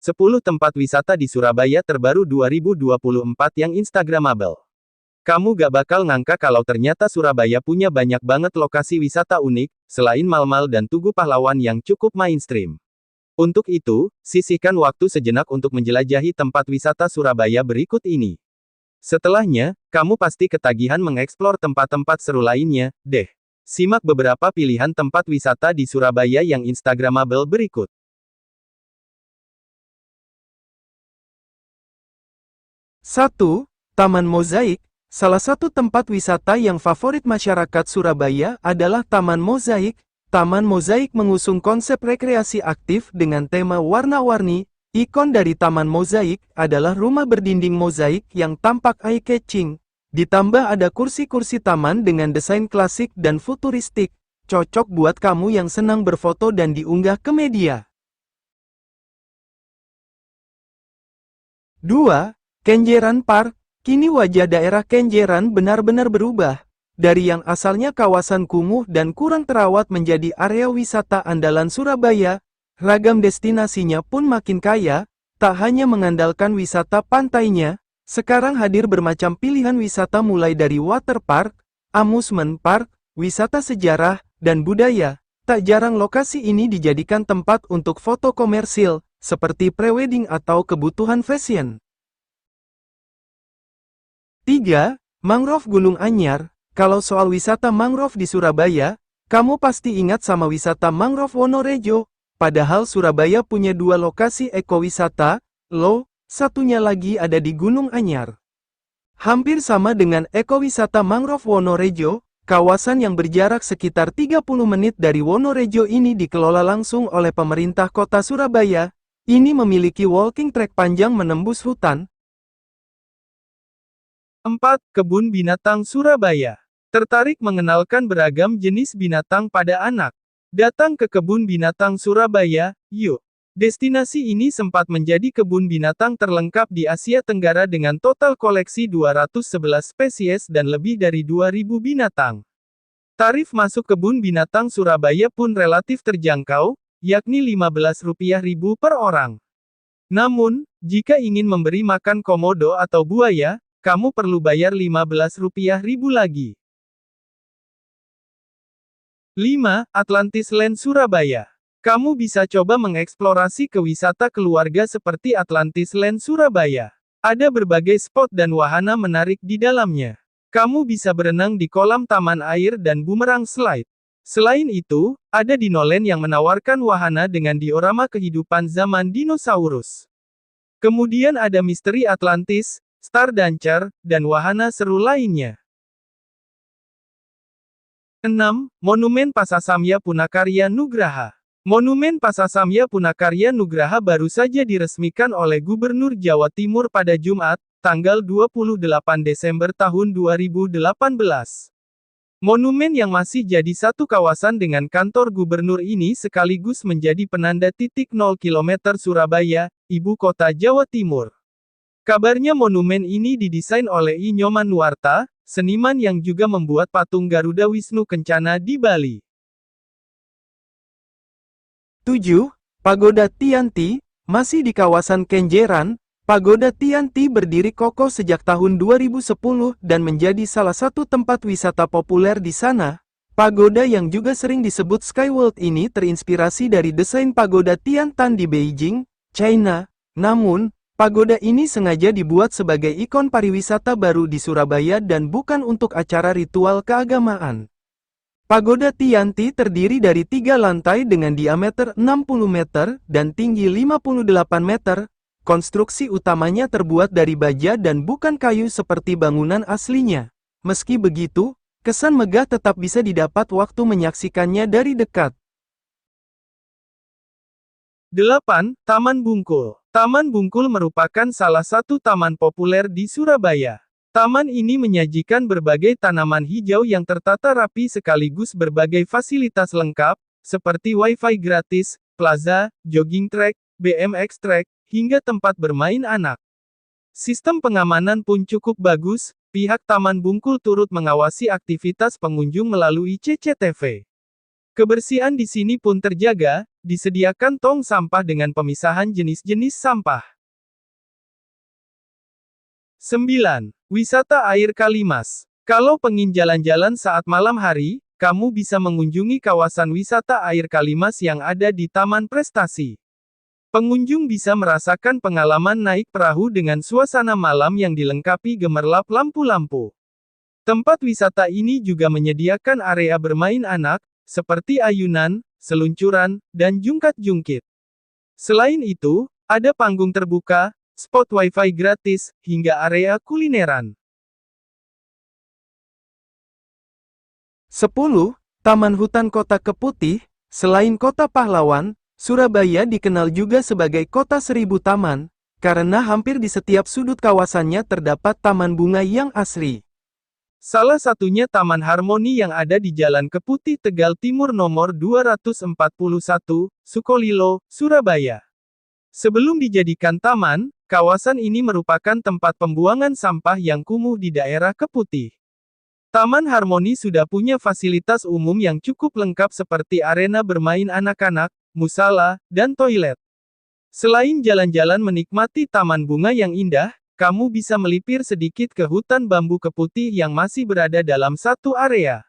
10 tempat wisata di Surabaya terbaru 2024 yang Instagramable. Kamu gak bakal ngangka kalau ternyata Surabaya punya banyak banget lokasi wisata unik, selain Mal-Mal dan Tugu Pahlawan yang cukup mainstream. Untuk itu, sisihkan waktu sejenak untuk menjelajahi tempat wisata Surabaya berikut ini. Setelahnya, kamu pasti ketagihan mengeksplor tempat-tempat seru lainnya, deh. Simak beberapa pilihan tempat wisata di Surabaya yang Instagramable berikut. 1. Taman Mozaik. Salah satu tempat wisata yang favorit masyarakat Surabaya adalah Taman Mozaik. Taman Mozaik mengusung konsep rekreasi aktif dengan tema warna-warni. Ikon dari Taman Mozaik adalah rumah berdinding mozaik yang tampak eye-catching. Ditambah ada kursi-kursi taman dengan desain klasik dan futuristik. Cocok buat kamu yang senang berfoto dan diunggah ke media. 2. Kenjeran Park. Kini wajah daerah Kenjeran benar-benar berubah. Dari yang asalnya kawasan kumuh dan kurang terawat menjadi area wisata andalan Surabaya, ragam destinasinya pun makin kaya, tak hanya mengandalkan wisata pantainya, sekarang hadir bermacam pilihan wisata mulai dari water park, amusement park, wisata sejarah, dan budaya. Tak jarang lokasi ini dijadikan tempat untuk foto komersil, seperti prewedding atau kebutuhan fashion. 3. Mangrove Gunung Anyar. Kalau soal wisata mangrove di Surabaya, kamu pasti ingat sama wisata mangrove Wonorejo. Padahal Surabaya punya dua lokasi ekowisata, loh, satunya lagi ada di Gunung Anyar. Hampir sama dengan ekowisata mangrove Wonorejo, kawasan yang berjarak sekitar 30 menit dari Wonorejo ini dikelola langsung oleh pemerintah kota Surabaya. Ini memiliki walking track panjang menembus hutan. 4. Kebun Binatang Surabaya. Tertarik mengenalkan beragam jenis binatang pada anak? Datang ke Kebun Binatang Surabaya, yuk! Destinasi ini sempat menjadi kebun binatang terlengkap di Asia Tenggara dengan total koleksi 211 spesies dan lebih dari 2.000 binatang. Tarif masuk Kebun Binatang Surabaya pun relatif terjangkau, yakni Rp15.000 per orang. Namun, jika ingin memberi makan komodo atau buaya, kamu perlu bayar Rp15.000 lagi. 5. Atlantis Land Surabaya. Kamu bisa coba mengeksplorasi ke wisata keluarga seperti Atlantis Land Surabaya. Ada berbagai spot dan wahana menarik di dalamnya. Kamu bisa berenang di kolam taman air dan bumerang slide. Selain itu, ada Dinoland yang menawarkan wahana dengan diorama kehidupan zaman dinosaurus. Kemudian ada Misteri Atlantis, Star Dancer, dan wahana seru lainnya. 6. Monumen Pasasamya Punakarya Nugraha. Monumen Pasasamya Punakarya Nugraha baru saja diresmikan oleh Gubernur Jawa Timur pada Jumat, tanggal 28 Desember tahun 2018. Monumen yang masih jadi satu kawasan dengan kantor gubernur ini sekaligus menjadi penanda titik 0 km Surabaya, ibu kota Jawa Timur. Kabarnya monumen ini didesain oleh I. Nyoman Nuarta, seniman yang juga membuat patung Garuda Wisnu Kencana di Bali. 7. Pagoda Tianti. Masih di kawasan Kenjeran, Pagoda Tianti berdiri kokoh sejak tahun 2010 dan menjadi salah satu tempat wisata populer di sana. Pagoda yang juga sering disebut Skyworld ini terinspirasi dari desain Pagoda Tiantan di Beijing, China. Namun, pagoda ini sengaja dibuat sebagai ikon pariwisata baru di Surabaya dan bukan untuk acara ritual keagamaan. Pagoda Tianti terdiri dari 3 lantai dengan diameter 60 meter dan tinggi 58 meter. Konstruksi utamanya terbuat dari baja dan bukan kayu seperti bangunan aslinya. Meski begitu, kesan megah tetap bisa didapat waktu menyaksikannya dari dekat. 8. Taman Bungkul. Taman Bungkul merupakan salah satu taman populer di Surabaya. Taman ini menyajikan berbagai tanaman hijau yang tertata rapi sekaligus berbagai fasilitas lengkap, seperti Wi-Fi gratis, plaza, jogging track, BMX track, hingga tempat bermain anak. Sistem pengamanan pun cukup bagus, pihak Taman Bungkul turut mengawasi aktivitas pengunjung melalui CCTV. Kebersihan di sini pun terjaga, disediakan tong sampah dengan pemisahan jenis-jenis sampah. 9. Wisata air Kalimas. Kalau pengin jalan-jalan saat malam hari, kamu bisa mengunjungi kawasan wisata air Kalimas yang ada di Taman Prestasi. Pengunjung bisa merasakan pengalaman naik perahu dengan suasana malam yang dilengkapi gemerlap lampu-lampu. Tempat wisata ini juga menyediakan area bermain anak, seperti ayunan, seluncuran, dan jungkat-jungkit. Selain itu, ada panggung terbuka, spot wifi gratis, hingga area kulineran. 10. Taman Hutan Kota Keputih. Selain Kota Pahlawan, Surabaya dikenal juga sebagai Kota Seribu Taman, karena hampir di setiap sudut kawasannya terdapat taman bunga yang asri. Salah satunya Taman Harmoni yang ada di Jalan Keputih Tegal Timur nomor 241, Sukolilo, Surabaya. Sebelum dijadikan taman, kawasan ini merupakan tempat pembuangan sampah yang kumuh di daerah Keputih. Taman Harmoni sudah punya fasilitas umum yang cukup lengkap seperti arena bermain anak-anak, musala, dan toilet. Selain jalan-jalan menikmati taman bunga yang indah, kamu bisa melipir sedikit ke hutan bambu Keputih yang masih berada dalam satu area.